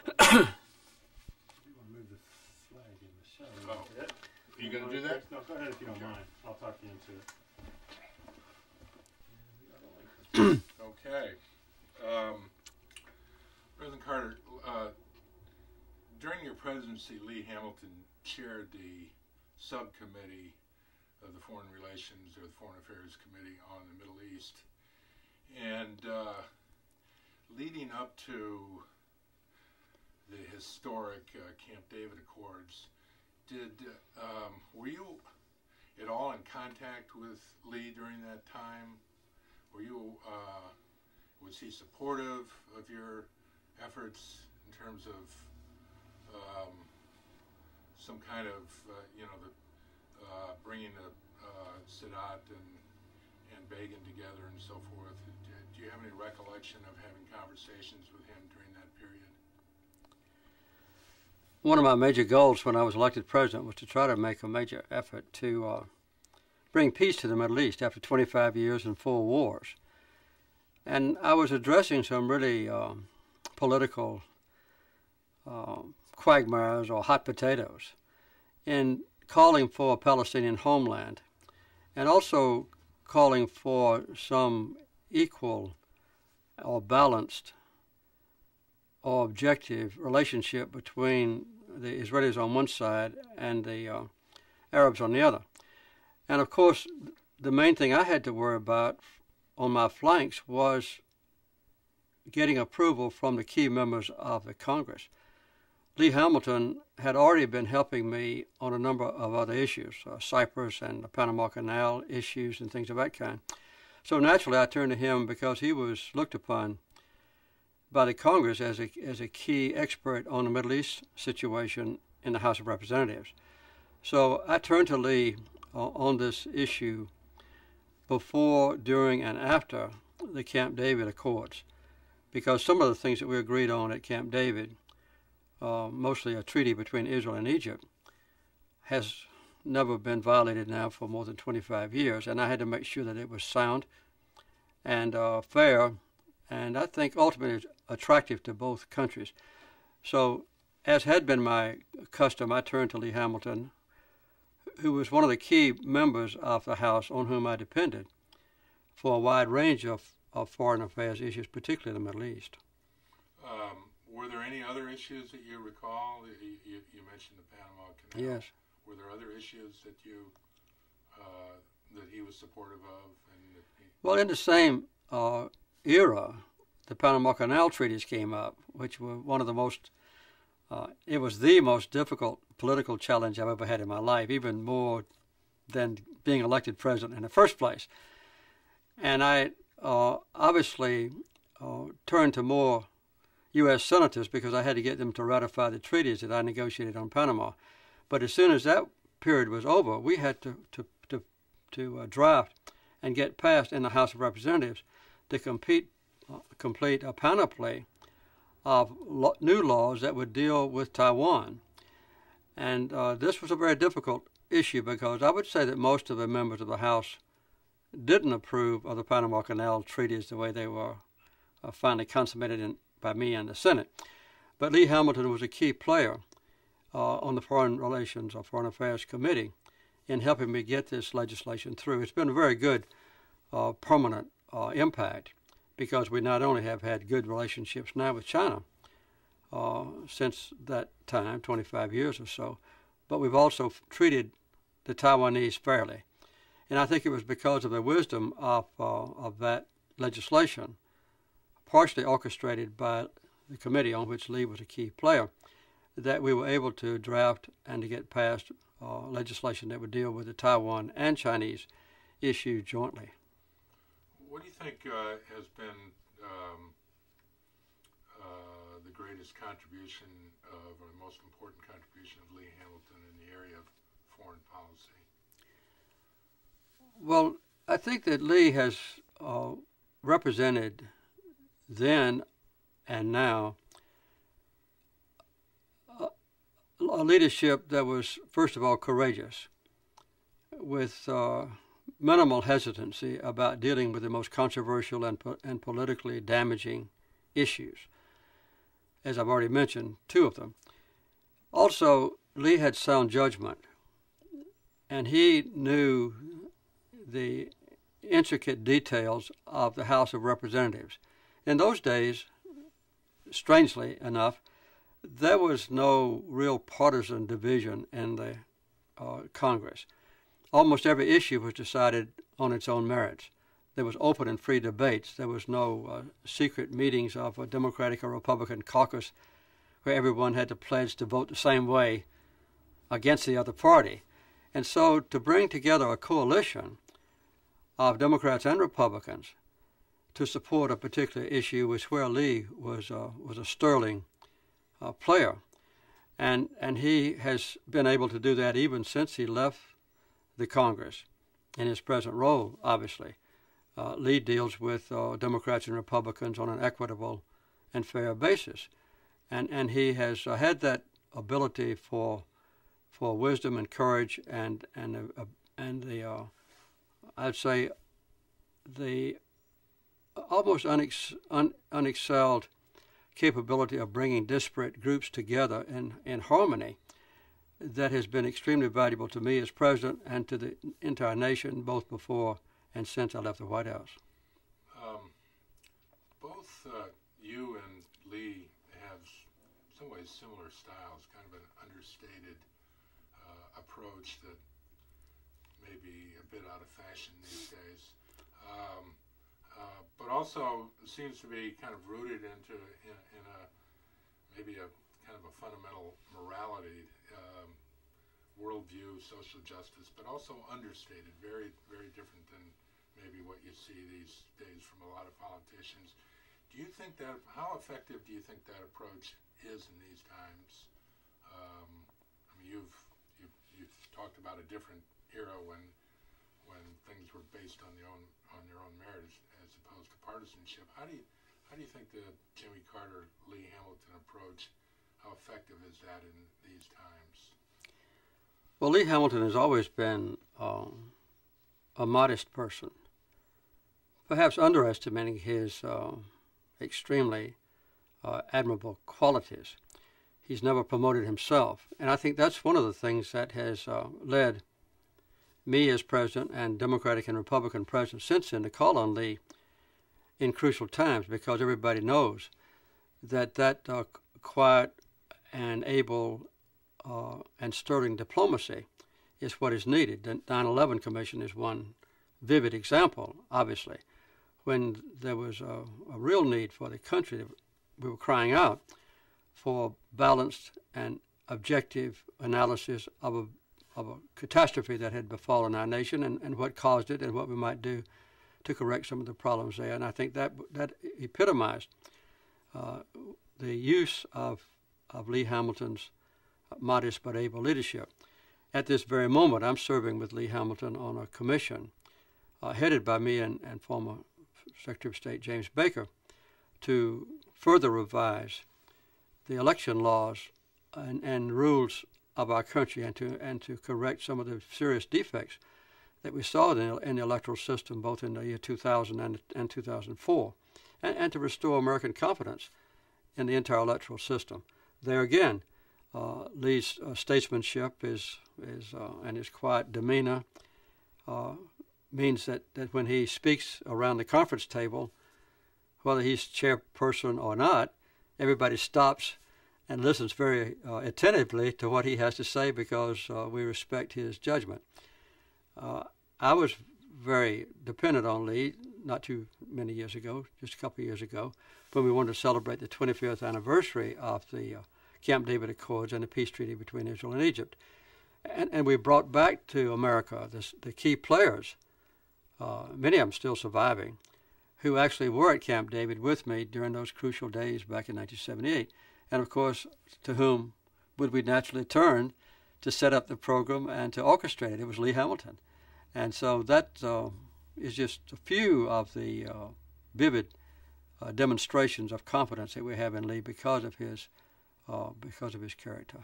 Move the flag in the show. Oh. Are you going to do that? No, go ahead if you don't mind. I'll talk you into it. Okay. President Carter, during your presidency, Lee Hamilton chaired the subcommittee of the Foreign Relations or the Foreign Affairs Committee on the Middle East. And leading up to the historic Camp David Accords, were you at all in contact with Lee during that time? Were you, was he supportive of your efforts in terms of some kind of, bringing the Sadat and Begin together and so forth? Do you have any recollection of having conversations with him during that period? One of my major goals when I was elected president was to try to make a major effort to bring peace to the Middle East after 25 years and 4 wars. And I was addressing some really political quagmires or hot potatoes in calling for a Palestinian homeland and also calling for some equal or balanced or objective relationship between the Israelis on one side and the Arabs on the other. And of course, the main thing I had to worry about on my flanks was getting approval from the key members of the Congress. Lee Hamilton had already been helping me on a number of other issues, Cyprus and the Panama Canal issues and things of that kind. So naturally, I turned to him because he was looked upon by the Congress as a key expert on the Middle East situation in the House of Representatives. So I turned to Lee on this issue before, during, and after the Camp David Accords, because some of the things that we agreed on at Camp David, mostly a treaty between Israel and Egypt, has never been violated now for more than 25 years, and I had to make sure that it was sound and fair, and I think ultimately attractive to both countries. So, as had been my custom, I turned to Lee Hamilton, who was one of the key members of the House on whom I depended for a wide range of foreign affairs issues, particularly in the Middle East. Were there any other issues that you recall? You mentioned the Panama Canal. Yes. Were there other issues that that he was supportive of? Well, in the same era, the Panama Canal treaties came up, which were one of the most, it was the most difficult political challenge I've ever had in my life, even more than being elected president in the first place. And I obviously turned to more U.S. senators because I had to get them to ratify the treaties that I negotiated on Panama. But as soon as that period was over, we had to draft and get passed in the House of Representatives to complete a panoply of new laws that would deal with Taiwan. And this was a very difficult issue because I would say that most of the members of the House didn't approve of the Panama Canal treaties the way they were finally consummated by me and the Senate. But Lee Hamilton was a key player on the Foreign Relations or Foreign Affairs Committee in helping me get this legislation through. It's been a very good permanent impact because we not only have had good relationships now with China since that time, 25 years or so, but we've also treated the Taiwanese fairly. And I think it was because of the wisdom of that legislation, partially orchestrated by the committee on which Lee was a key player, that we were able to draft and to get passed legislation that would deal with the Taiwan and Chinese issue jointly. What do you think has been the greatest contribution or the most important contribution of Lee Hamilton in the area of foreign policy? Well, I think that Lee has represented then and now a leadership that was, first of all, courageous, with minimal hesitancy about dealing with the most controversial and politically damaging issues. as I've already mentioned, 2 of them. Also, Lee had sound judgment, and he knew the intricate details of the House of Representatives. In those days, strangely enough, there was no real partisan division in the Congress. Almost every issue was decided on its own merits. There was open and free debates. There was no secret meetings of a Democratic or Republican caucus where everyone had to pledge to vote the same way against the other party. And so to bring together a coalition of Democrats and Republicans to support a particular issue was where Lee was a sterling player. And he has been able to do that even since he left the Congress in his present role, obviously. Lee deals with Democrats and Republicans on an equitable and fair basis. And he has had that ability for wisdom and courage and the I'd say the almost unexcelled capability of bringing disparate groups together in harmony that has been extremely valuable to me as president and to the entire nation, both before and since I left the White House. Both you and Lee have some ways similar styles, kind of an understated approach that may be a bit out of fashion these days, but also seems to be kind of rooted in a maybe a kind of a fundamental morality, worldview, social justice, but also understated, very, very different than maybe what you see these days from a lot of politicians. Do you think that, how effective do you think that approach is in these times? I mean, you've talked about a different era when things were based on your own merit as opposed to partisanship. How do you think the Jimmy Carter, Lee Hamilton approach, how effective is that in these times? Well, Lee Hamilton has always been a modest person, perhaps underestimating his extremely admirable qualities. He's never promoted himself, and I think that's one of the things that has led me as president and Democratic and Republican presidents since then to call on Lee in crucial times, because everybody knows that quiet and able and sterling diplomacy is what is needed. The 9/11 Commission is one vivid example, obviously, when there was a real need for the country. We were crying out for balanced and objective analysis of a catastrophe that had befallen our nation and what caused it and what we might do to correct some of the problems there. And I think that epitomized the use of Lee Hamilton's modest but able leadership. At this very moment, I'm serving with Lee Hamilton on a commission headed by me and former Secretary of State James Baker to further revise the election laws and rules of our country and to correct some of the serious defects that we saw in the electoral system, both in the year 2000 and 2004, and to restore American confidence in the entire electoral system. There again, Lee's statesmanship and his quiet demeanor means that when he speaks around the conference table, whether he's chairperson or not, everybody stops and listens very attentively to what he has to say because we respect his judgment. I was very dependent on Lee not too many years ago, just a couple of years ago, when we wanted to celebrate the 25th anniversary of the Camp David Accords and the peace treaty between Israel and Egypt. And we brought back to America the key players, many of them still surviving, who actually were at Camp David with me during those crucial days back in 1978. And of course, to whom would we naturally turn to set up the program and to orchestrate it? It was Lee Hamilton. And so that is just a few of the vivid demonstrations of confidence that we have in Lee because of his character.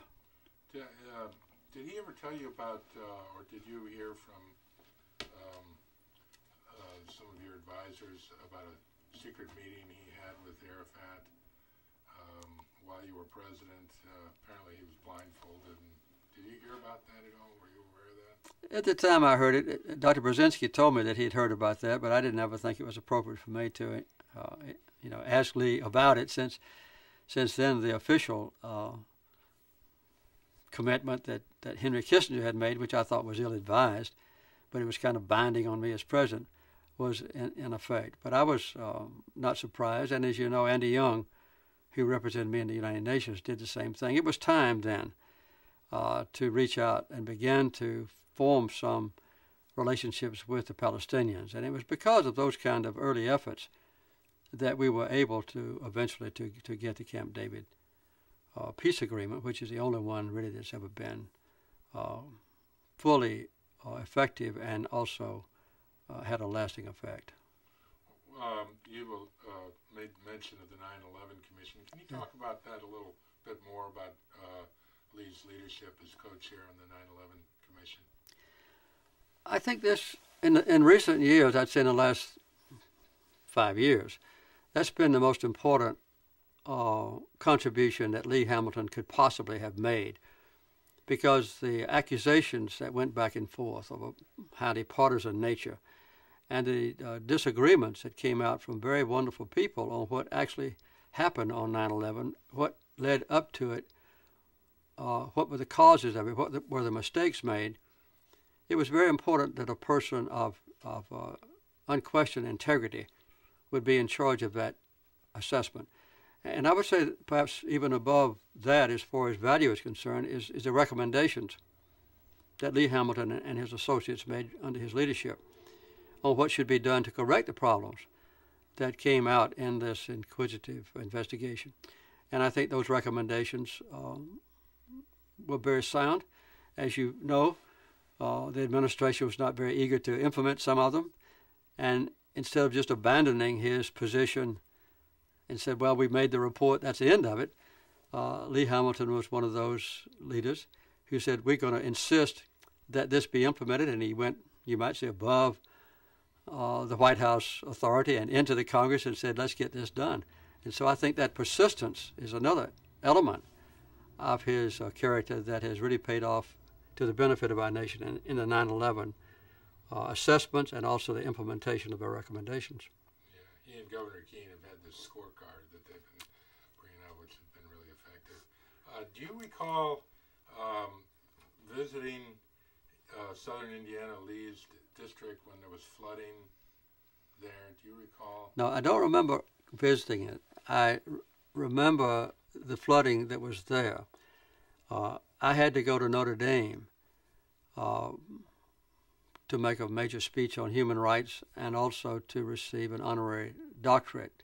Did he ever tell you about, or did you hear from some of your advisors about a secret meeting he had with Arafat while you were president. Apparently he was blindfolded. And did you hear about that at all? Were you aware of that? At the time I heard it, Dr. Brzezinski told me that he'd heard about that, but I didn't ever think it was appropriate for me to, ask Lee about it. Since then, the official commitment that Henry Kissinger had made, which I thought was ill-advised, but it was kind of binding on me as president, was in effect. But I was not surprised, and as you know, Andy Young, who represented me in the United Nations, did the same thing. It was time then to reach out and begin to form some relationships with the Palestinians, and it was because of those kind of early efforts that we were able to eventually to get the Camp David peace agreement, which is the only one really that's ever been fully effective and also had a lasting effect. You made mention of the 9/11 Commission. Can you talk about that a little bit more, about Lee's leadership as co-chair on the 9/11 Commission? I think this, in recent years, I'd say in the last 5 years, that's been the most important contribution that Lee Hamilton could possibly have made, because the accusations that went back and forth of a highly partisan nature and the disagreements that came out from very wonderful people on what actually happened on 9/11, what led up to it, what were the causes of it, what were the mistakes made. It was very important that a person of unquestioned integrity would be in charge of that assessment. And I would say that perhaps even above that, as far as value is concerned, is the recommendations that Lee Hamilton and his associates made under his leadership on what should be done to correct the problems that came out in this inquisitive investigation. And I think those recommendations were very sound. As you know, the administration was not very eager to implement some of them. And instead of just abandoning his position and said, well, we made the report, that's the end of it, Lee Hamilton was one of those leaders who said, we're going to insist that this be implemented. And he went, you might say, above the White House authority and into the Congress and said, let's get this done. And so I think that persistence is another element of his character that has really paid off to the benefit of our nation in the 9/11 assessments and also the implementation of our recommendations. Yeah, he and Governor Keane have had this scorecard that they've been bringing out, which has been really effective. Do you recall visiting southern Indiana, Lee's district, when there was flooding there? Do you recall? No, I don't remember visiting it. I remember the flooding that was there. I had to go to Notre Dame to make a major speech on human rights and also to receive an honorary doctorate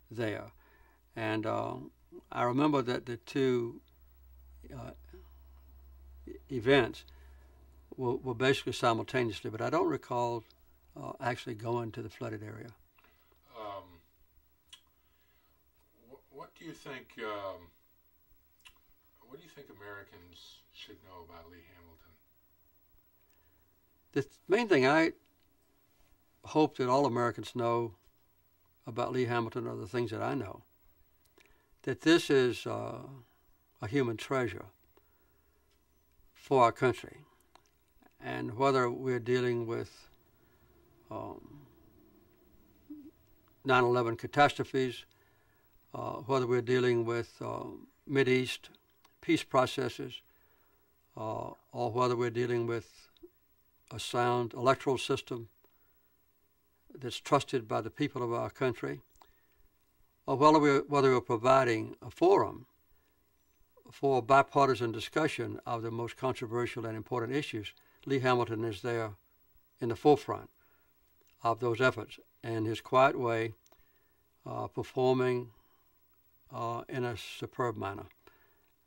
there. And I remember that the two events were basically simultaneously, but I don't recall actually going to the flooded area. What do you think? What do you think Americans should know about Lee Hamilton? The main thing I hope that all Americans know about Lee Hamilton are the things that I know. That this is a human treasure for our country. And whether we're dealing with 9/11 catastrophes, whether we're dealing with Mideast peace processes, or whether we're dealing with a sound electoral system that's trusted by the people of our country, or whether we're providing a forum for bipartisan discussion of the most controversial and important issues, Lee Hamilton is there in the forefront of those efforts, in his quiet way, performing in a superb manner.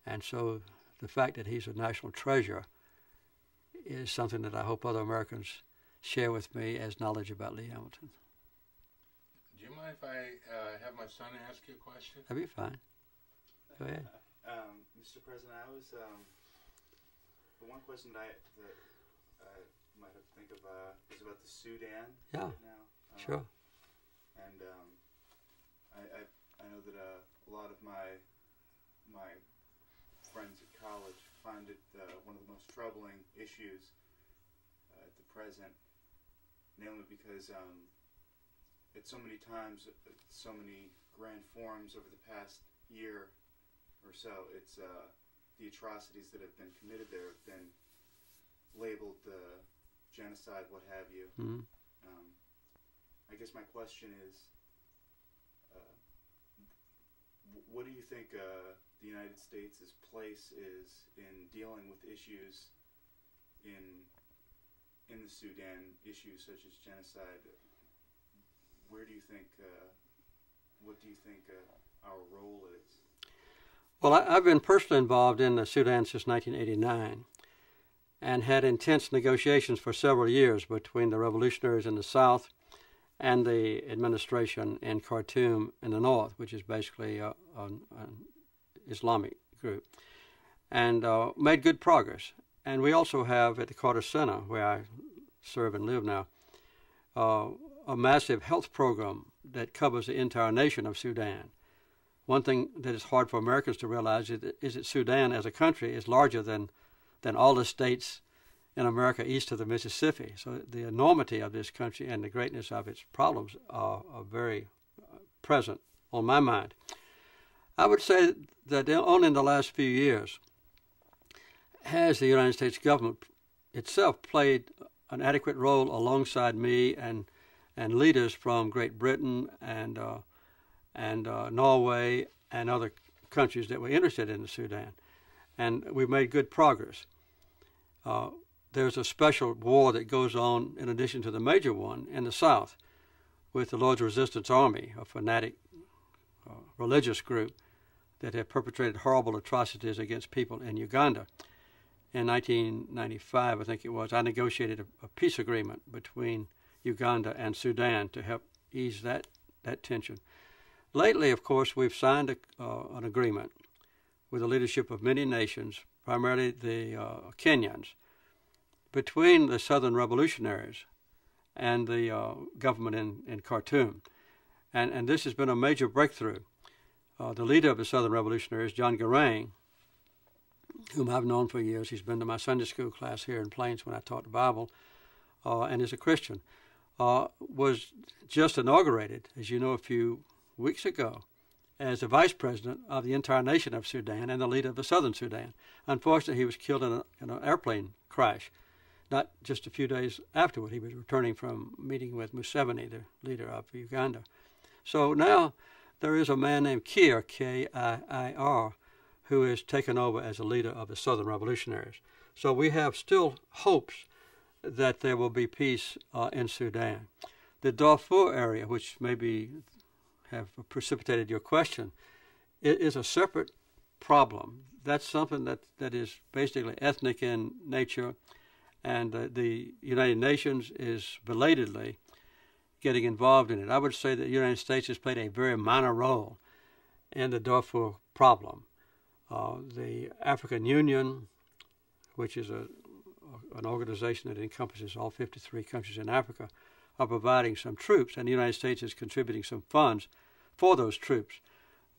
And so the fact that he's a national treasure is something that I hope other Americans share with me as knowledge about Lee Hamilton. Do you mind if I have my son ask you a question? That'd be fine. Go ahead. Mr. President, I was the one question that I might have to think of is about the Sudan Yeah, right now. sure. And I know that a lot of my my friends at college find it one of the most troubling issues at the present, namely because at so many times, at so many grand forums over the past year or so, it's the atrocities that have been committed there have been labeled genocide, what have you. Mm-hmm. I guess my question is, what do you think the United States' place is in dealing with issues in the Sudan, issues such as genocide? Where do you think, what do you think our role is? Well, I've been personally involved in Sudan since 1989 and had intense negotiations for several years between the revolutionaries in the south and the administration in Khartoum in the north, which is basically an Islamic group, and made good progress. And we also have at the Carter Center, where I serve and live now, a massive health program that covers the entire nation of Sudan. One thing that is hard for Americans to realize is that Sudan as a country is larger than all the states in America east of the Mississippi. So the enormity of this country and the greatness of its problems are very present on my mind. I would say that only in the last few years has the United States government itself played an adequate role alongside me and leaders from Great Britain and Norway and other countries that were interested in the Sudan. And we've made good progress. There's a special war that goes on in addition to the major one in the south with the Lord's Resistance Army, a fanatic religious group that have perpetrated horrible atrocities against people in Uganda. In 1995, I think it was, I negotiated a peace agreement between Uganda and Sudan to help ease that tension. Lately, of course, we've signed an agreement with the leadership of many nations, primarily the Kenyans, between the Southern Revolutionaries and the government in Khartoum. And this has been a major breakthrough. The leader of the Southern Revolutionaries, John Garang, whom I've known for years, he's been to my Sunday school class here in Plains when I taught the Bible, and is a Christian, was just inaugurated, as you know, a few weeks ago as the vice president of the entire nation of Sudan and the leader of the Southern Sudan. Unfortunately, he was killed in an airplane crash. Not just a few days afterward, he was returning from meeting with Museveni, the leader of Uganda. So now there is a man named Kiir, K-I-I-R, who is taken over as a leader of the Southern Revolutionaries. So we have still hopes that there will be peace in Sudan. The Darfur area, which maybe have precipitated your question, it is a separate problem. That's something that is basically ethnic in nature, and the United Nations is belatedly getting involved in it. I would say that the United States has played a very minor role in the Darfur problem. The African Union, which is an organization that encompasses all 53 countries in Africa, are providing some troops, and the United States is contributing some funds for those troops.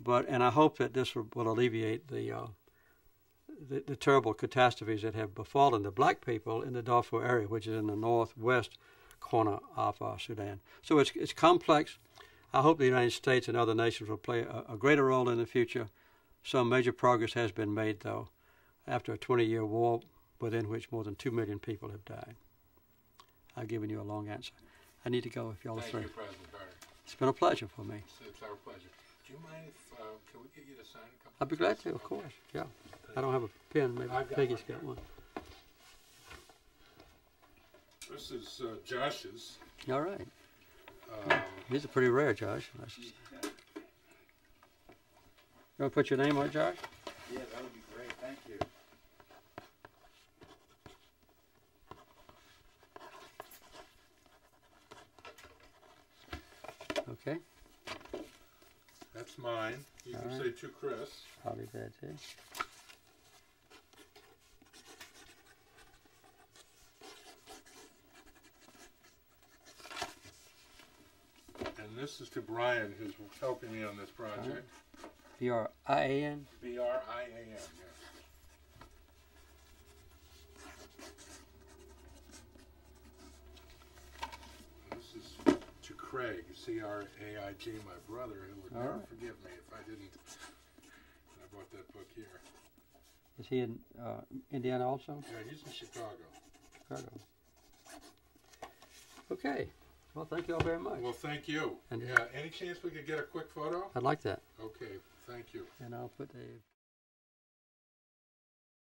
And I hope that this will alleviate the terrible catastrophes that have befallen the black people in the Darfur area, which is in the northwest corner of Sudan. So it's complex. I hope the United States and other nations will play a greater role in the future. Some major progress has been made, though, after a 20-year war within which more than 2 million people have died. I've given you a long answer. I need to go if y'all are through. Thank you, President Carter. It's been a pleasure for me. It's our pleasure. Do you mind if, can we get you to sign a couple? I'd be glad to, of course, yeah. I don't have a pen. Maybe Peggy's got one. This is Josh's. All right. These are pretty rare, Josh. You want to put your name on it, Josh? Yeah, that would be great. Thank you. Okay. That's mine. You can say to Chris. I'll leave that too. And this is to Brian, who's helping me on this project. B-R-I-A-N? B-R-I-A-N, yes. This is to Craig, C-R-A-I-G, my brother, who would All never right. forgive me if I didn't. I bought that book here. Is he in Indiana also? Yeah, he's in Chicago. Chicago. Okay. Well, thank you all very much. Well, thank you. And- Yeah, any chance we could get a quick photo? I'd like that. Okay, thank you. And I'll put a